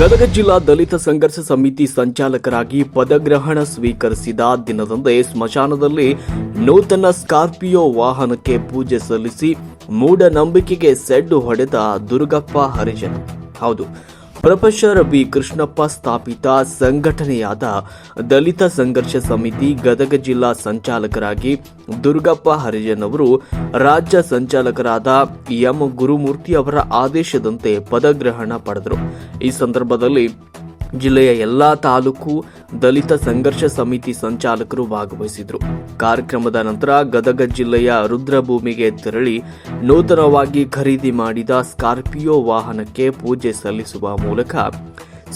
ಗದಗ ಜಿಲ್ಲಾ ದಲಿತ ಸಂಘರ್ಷ ಸಮಿತಿ ಸಂಚಾಲಕರಾಗಿ ಪದಗ್ರಹಣ ಸ್ವೀಕರಿಸಿದ ದಿನದಂದೇ ಸ್ಮಶಾನದಲ್ಲಿ ನೂತನ ಸ್ಕಾರ್ಪಿಯೋ ವಾಹನಕ್ಕೆ ಪೂಜೆ ಸಲ್ಲಿಸಿ ಮೂಢನಂಬಿಕೆಗೆ ಸೆಡ್ಡು ಹೊಡೆದ ದುರ್ಗಪ್ಪ ಹರಿಜನ್. ಹೌದು, ಪ್ರೊಫೆಸರ್ ಬಿ ಕೃಷ್ಣಪ್ಪ ಸ್ಥಾಪಿತ ಸಂಘಟನೆಯಾದ ದಲಿತ ಸಂಘರ್ಷ ಸಮಿತಿ ಗದಗ ಜಿಲ್ಲಾ ಸಂಚಾಲಕರಾಗಿ ದುರ್ಗಪ್ಪ ಹರಿಜನ್ ಅವರು ರಾಜ್ಯ ಸಂಚಾಲಕರಾದ ಎಂ ಗುರುಮೂರ್ತಿ ಅವರ ಆದೇಶದಂತೆ ಪದಗ್ರಹಣ ಪಡೆದರು. ಈ ಸಂದರ್ಭದಲ್ಲಿ ಜಿಲ್ಲೆಯ ಎಲ್ಲಾ ತಾಲೂಕು ದಲಿತ ಸಂಘರ್ಷ ಸಮಿತಿ ಸಂಚಾಲಕರು ಭಾಗವಹಿಸಿದರು. ಕಾರ್ಯಕ್ರಮದ ನಂತರ ಗದಗ ಜಿಲ್ಲೆಯ ರುದ್ರಭೂಮಿಗೆ ತೆರಳಿ ನೂತನವಾಗಿ ಖರೀದಿ ಮಾಡಿದ ಸ್ಕಾರ್ಪಿಯೋ ವಾಹನಕ್ಕೆ ಪೂಜೆ ಸಲ್ಲಿಸುವ ಮೂಲಕ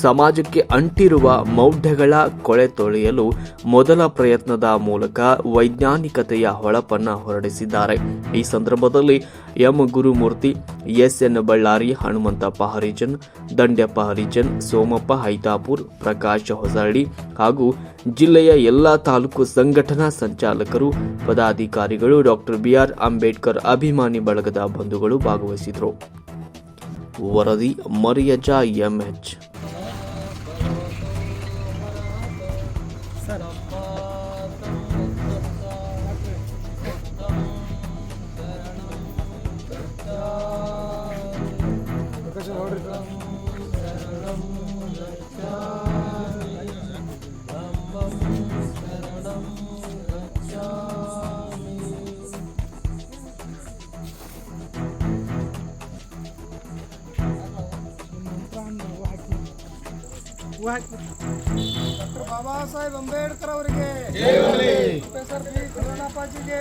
ಸಮಾಜಕ್ಕೆ ಅಂಟಿರುವ ಮೌಢ್ಯಗಳ ಕೊಳೆ ತೊಳೆಯಲು ಮೊದಲ ಪ್ರಯತ್ನದ ಮೂಲಕ ವೈಜ್ಞಾನಿಕತೆಯ ಹೊಳಪನ್ನು ಹೊರಡಿಸಿದ್ದಾರೆ. ಈ ಸಂದರ್ಭದಲ್ಲಿ ಎಂ ಗುರುಮೂರ್ತಿ, ಎಸ್ಎನ್ ಬಳ್ಳಾರಿ, ಹನುಮಂತಪ್ಪ ಹರಿಜನ್, ದಂಡ್ಯಪ್ಪ ಹರಿಜನ್, ಸೋಮಪ್ಪ ಹೈತಾಪುರ್, ಪ್ರಕಾಶ್ ಹೊಸಳ್ಳಿ ಹಾಗೂ ಜಿಲ್ಲೆಯ ಎಲ್ಲಾ ತಾಲೂಕು ಸಂಘಟನಾ ಸಂಚಾಲಕರು, ಪದಾಧಿಕಾರಿಗಳು, ಡಾಕ್ಟರ್ ಬಿಆರ್ ಅಂಬೇಡ್ಕರ್ ಅಭಿಮಾನಿ ಬಳಗದ ಬಂಧುಗಳು ಭಾಗವಹಿಸಿದರು. ವರದಿ ಮರಿಯಜ ಎಂಎಚ್. ಡಾಕ್ಟರ್ ಬಾಬಾ ಸಾಹೇಬ್ ಅಂಬೇಡ್ಕರ್ ಅವರಿಗೆ, ಪ್ರೊಫೆಸರ್ ಬಿ ಕೃಷ್ಣಪ್ಪಾಜಿಗೆ,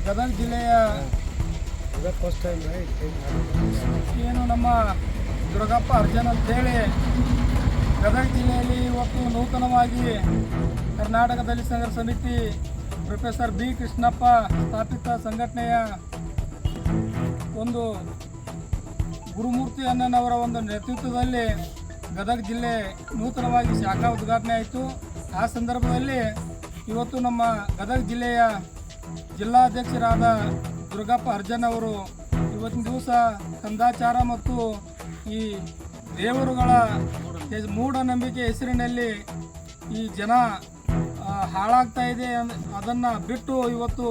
ಗದಗ ಜಿಲ್ಲೆಯ ಏನು ನಮ್ಮ ದುರ್ಗಪ್ಪ ಹರಿಜನ್ ಅಂತೇಳಿ ಗದಗ ಜಿಲ್ಲೆಯಲ್ಲಿ ಇವತ್ತು ನೂತನವಾಗಿ ಕರ್ನಾಟಕ ದಲಿತ ಸಂಘರ್ಷ ಸಮಿತಿ ಪ್ರೊಫೆಸರ್ ಬಿ ಕೃಷ್ಣಪ್ಪ ಸ್ಥಾಪಿತ ಸಂಘಟನೆಯ ಒಂದು ಗುರುಮೂರ್ತಿ ಅಣ್ಣನವರ ಒಂದು ನೇತೃತ್ವದಲ್ಲಿ ಗದಗ ಜಿಲ್ಲೆ ನೂತನವಾಗಿ ಶಾಖಾ ಉದ್ಘಾಟನೆ ಆಯಿತು. ಆ ಸಂದರ್ಭದಲ್ಲಿ ಇವತ್ತು ನಮ್ಮ ಗದಗ ಜಿಲ್ಲೆಯ ಜಿಲ್ಲಾಧ್ಯಕ್ಷರಾದ ದುರ್ಗಪ್ಪ ಹರಿಜನ್ ಅವರು ಇವತ್ತಿನ ದಿವಸ ಕಂದಾಚಾರ ಮತ್ತು ಈ ದೇವರುಗಳ ಮೂಢನಂಬಿಕೆ ಹೆಸರಿನಲ್ಲಿ ಈ ಜನ ಹಾಳಾಗ್ತಾ ಇದೆ, ಅದನ್ನು ಬಿಟ್ಟು ಇವತ್ತು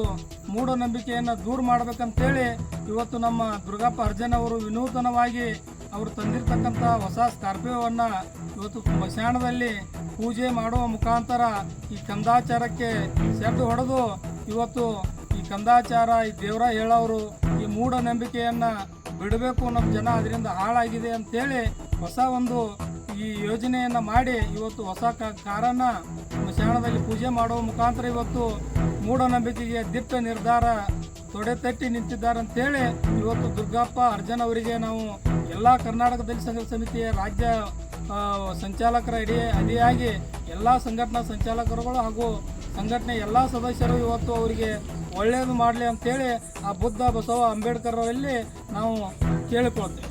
ಮೂಢನಂಬಿಕೆಯನ್ನು ದೂರ ಮಾಡಬೇಕಂತೇಳಿ ಇವತ್ತು ನಮ್ಮ ದುರ್ಗಪ್ಪ ಹರಿಜನ್ ಅವರು ವಿನೂತನವಾಗಿ ಅವರು ತಂದಿರತಕ್ಕಂಥ ಹೊಸ ಸ್ಕಾರ್ಪಿಯೋವನ್ನು ಇವತ್ತು ಸ್ಮಶಾನದಲ್ಲಿ ಪೂಜೆ ಮಾಡುವ ಮುಖಾಂತರ ಈ ಕಂದಾಚಾರಕ್ಕೆ ಸೆಡ್ಡು ಹೊಡೆದು ಇವತ್ತು ಈ ಕಂದಾಚಾರ, ಈ ದೇವರ ಹೇಳೋರು ಈ ಮೂಢನಂಬಿಕೆಯನ್ನು ಬಿಡಬೇಕು, ನಮ್ಮ ಜನ ಅದರಿಂದ ಹಾಳಾಗಿದೆ ಅಂತೇಳಿ ಹೊಸ ಒಂದು ಈ ಯೋಜನೆಯನ್ನು ಮಾಡಿ ಇವತ್ತು ಹೊಸ ಕಾರನ್ನು ಸ್ಮಶಾನದಲ್ಲಿ ಪೂಜೆ ಮಾಡುವ ಮುಖಾಂತರ ಇವತ್ತು ಮೂಢನಂಬಿಕೆಗೆ ದಿಟ್ಟ ನಿರ್ಧಾರ ತೊಡೆ ತಟ್ಟಿ ನಿಂತಿದ್ದಾರೆ ಅಂತೇಳಿ ಇವತ್ತು ದುರ್ಗಪ್ಪ ಹರಿಜನ್ ಅವರಿಗೆ ನಾವು ಎಲ್ಲ ಕರ್ನಾಟಕ ದಲಿತ ಸಂಘರ್ಷ ಸಮಿತಿಯ ರಾಜ್ಯ ಸಂಚಾಲಕರ ಅಡಿಯಾಗಿ ಎಲ್ಲ ಸಂಘಟನಾ ಸಂಚಾಲಕರುಗಳು ಹಾಗೂ ಸಂಘಟನೆ ಎಲ್ಲ ಸದಸ್ಯರು ಇವತ್ತು ಅವರಿಗೆ ಒಳ್ಳೆಯದು ಮಾಡಲಿ ಅಂತೇಳಿ ಆ ಬುದ್ಧ ಬಸವ ಅಂಬೇಡ್ಕರ್ ಅವರಲ್ಲಿ ನಾವು ಕೇಳಿಕೊಳ್ತೇವೆ.